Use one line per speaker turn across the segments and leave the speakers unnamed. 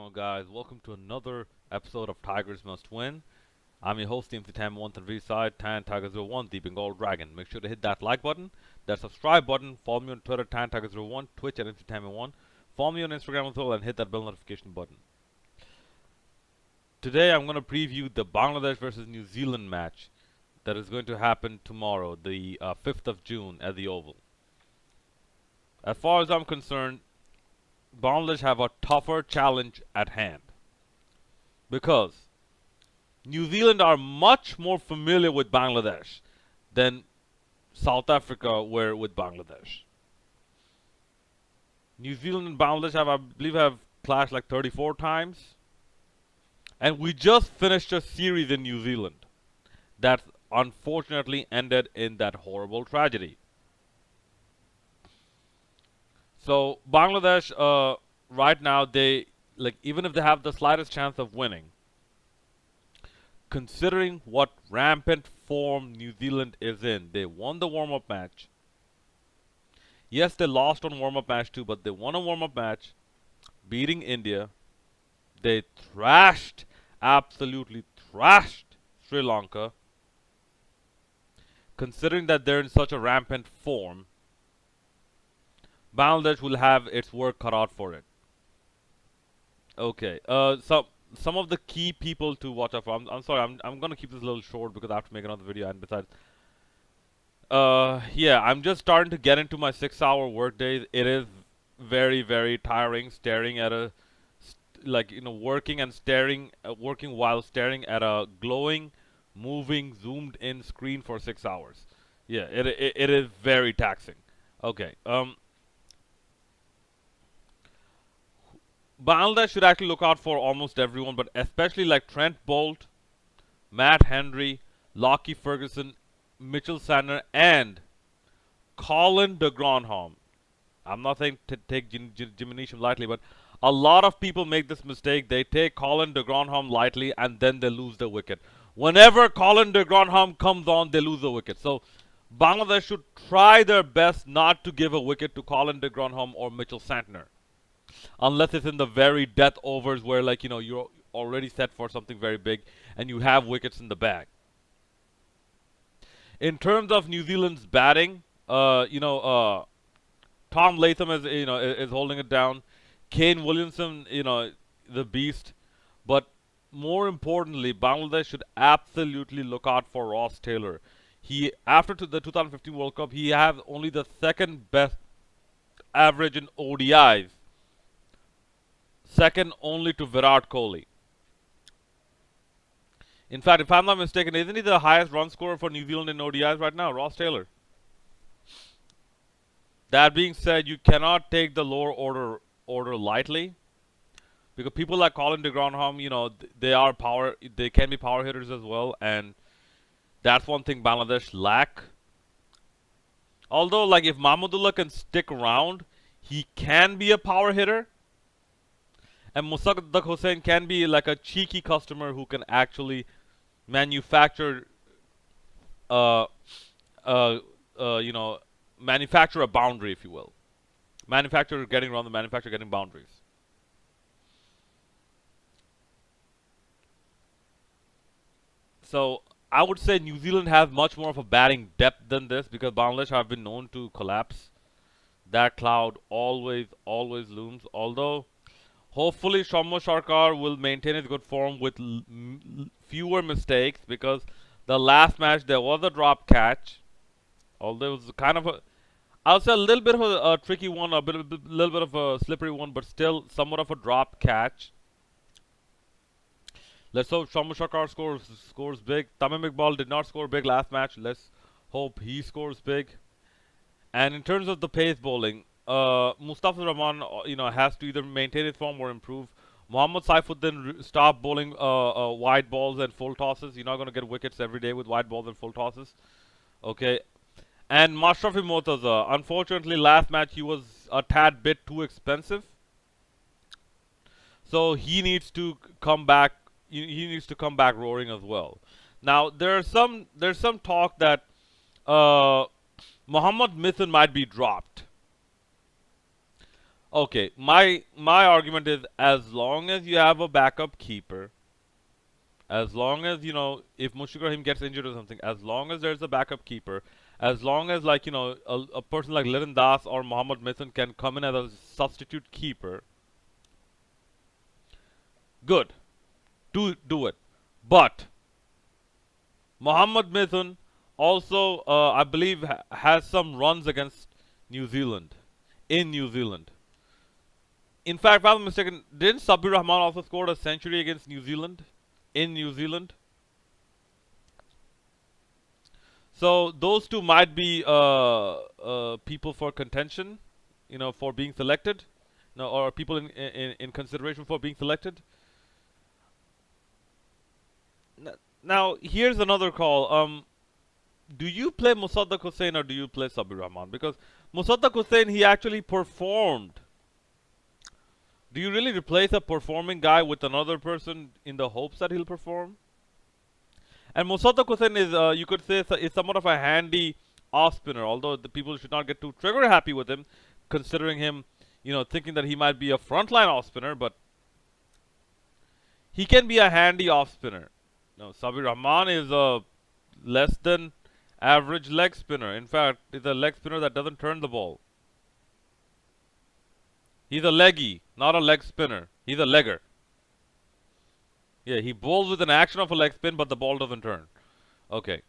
on, guys? Welcome to another episode of Tigers Must Win. I'm your host, TMC Tam 1 side, Tan Tiger 01, the Bengal Dragon. Make sure to hit that like button, that subscribe button, follow me on Twitter, Tan Tiger 01, Twitch at MC Tam1, follow me on Instagram as well, and hit that bell notification button. Today, I'm going to preview the Bangladesh versus New Zealand match that is going to happen tomorrow, the 5th of June at the Oval. As far as I'm concerned, Bangladesh have a tougher challenge at hand because New Zealand are much more familiar with Bangladesh than South Africa were with Bangladesh. New Zealand and Bangladesh have, I believe, have clashed like 34 times, and we just finished a series in New Zealand that unfortunately ended in that horrible tragedy. So Bangladesh, right now, they even if they have the slightest chance of winning, considering what rampant form New Zealand is in, they won the warm-up match. Yes, they lost on warm-up match too, but they won a warm-up match, beating India. They absolutely thrashed Sri Lanka. Considering that they're in such a rampant form, Bangladesh will have its work cut out for it. Okay. So some of the key people to watch out for. I'm sorry. I'm gonna keep this a little short because I have to make another video. And besides, yeah, I'm just starting to get into my 6-hour workday. It is very tiring staring at a working and staring, working while staring at a glowing, moving, zoomed in screen for 6 hours. Yeah, it is very taxing. Okay. Bangladesh should actually look out for almost everyone, but especially like Trent Bolt, Matt Henry, Lockie Ferguson, Mitchell Santner, and Colin de Grandhomme. I'm not saying to take Jimmy Neesham lightly, but a lot of people make this mistake. They take Colin de Grandhomme lightly, and then they lose the wicket. Whenever Colin de Grandhomme comes on, they lose the wicket. So Bangladesh should try their best not to give a wicket to Colin de Grandhomme or Mitchell Santner, unless it's in the very death overs where you're already set for something very big and you have wickets in the bag. In terms of New Zealand's batting, Tom Latham is holding it down. Kane Williamson, the beast. But more importantly, Bangladesh should absolutely look out for Ross Taylor. He, after the 2015 World Cup, he has only the second best average in ODIs, second only to Virat Kohli. In fact, if I'm not mistaken, isn't he the highest run scorer for New Zealand in ODIs right now, Ross Taylor? That being said, you cannot take the lower order lightly, because people like Colin de Grandhomme, they can be power hitters as well, and that's one thing Bangladesh lack. Although, if Mahmudullah can stick around, he can be a power hitter. And Musaddaq Hussain can be like a cheeky customer who can actually manufacture, manufacture a boundary, if you will. Manufacture getting around the manufacturer getting boundaries. So I would say New Zealand has much more of a batting depth than this, because Bangladesh have been known to collapse. That cloud always looms. Although hopefully Shamma Sarkar will maintain his good form with fewer mistakes, because the last match there was a drop catch. Although it was kind of I would say a little bit of a tricky one, little bit of a slippery one, but still somewhat of a drop catch. Let's hope Shamma Sarkar scores big. Tamim Iqbal did not score big last match. Let's hope he scores big. And in terms of the pace bowling, Mustafa Rahman, has to either maintain his form or improve. Mohammad Saifuddin stop bowling wide balls and full tosses. You're not going to get wickets every day with wide balls and full tosses. Okay. And Mashrafi Mortaza, unfortunately, last match he was a tad bit too expensive. So he needs to come back. He needs to come back roaring as well. Now there's some talk that Mohammad Mithun might be dropped. Okay, my argument is as long as you have a backup keeper, as long as if Mushfiq Rahim gets injured or something, as long as there's a backup keeper, as long as like a person like Liran Das or Mohammad Mithun can come in as a substitute keeper, good, do it. But Mohammad Mithun also, I believe, has some runs against New Zealand in New Zealand. In fact, if I'm not mistaken, didn't Sabir Rahman also score a century against New Zealand in New Zealand? So those two might be people for contention, for being selected, or people in consideration for being selected. Now here's another call. Do you play Musaddiq Hussain or do you play Sabir Rahman? Because Musaddiq Hussain, he actually performed. Do you really replace a performing guy with another person in the hopes that he'll perform? And Musaddiq Hussain is, you could say, is somewhat of a handy off spinner. Although the people should not get too trigger happy with him, considering him, thinking that he might be a frontline off spinner. But he can be a handy off spinner. No, Sabir Rahman is a less than average leg spinner. In fact, is a leg spinner that doesn't turn the ball. He's a leggy, not a leg spinner. He's a legger. Yeah, he bowls with an action of a leg spin, but the ball doesn't turn. Okay.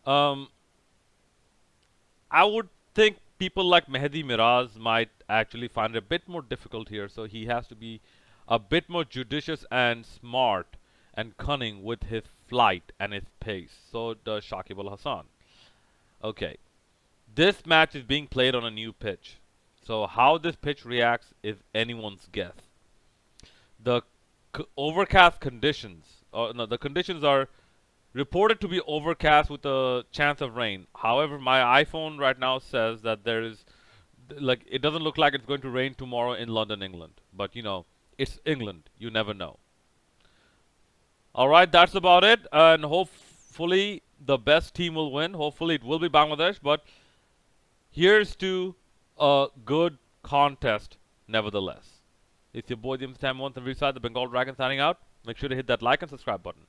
Um, I would think people like Mehdi Miraz might actually find it a bit more difficult here, so he has to be a bit more judicious and smart and cunning with his flight and his pace. So does Shakib Al Hasan. Okay. This match is being played on a new pitch. So how this pitch reacts is anyone's guess. The overcast conditions, no, the conditions are reported to be overcast with a chance of rain. However, my iPhone right now says that there is, like, it doesn't look like it's going to rain tomorrow in London, England. But it's England. You never know. All right, that's about it. And hopefully the best team will win. Hopefully it will be Bangladesh. But here's to a good contest, nevertheless. It's your boy, the Time Once and Reside, the Bengal Dragon signing out. Make sure to hit that like and subscribe button.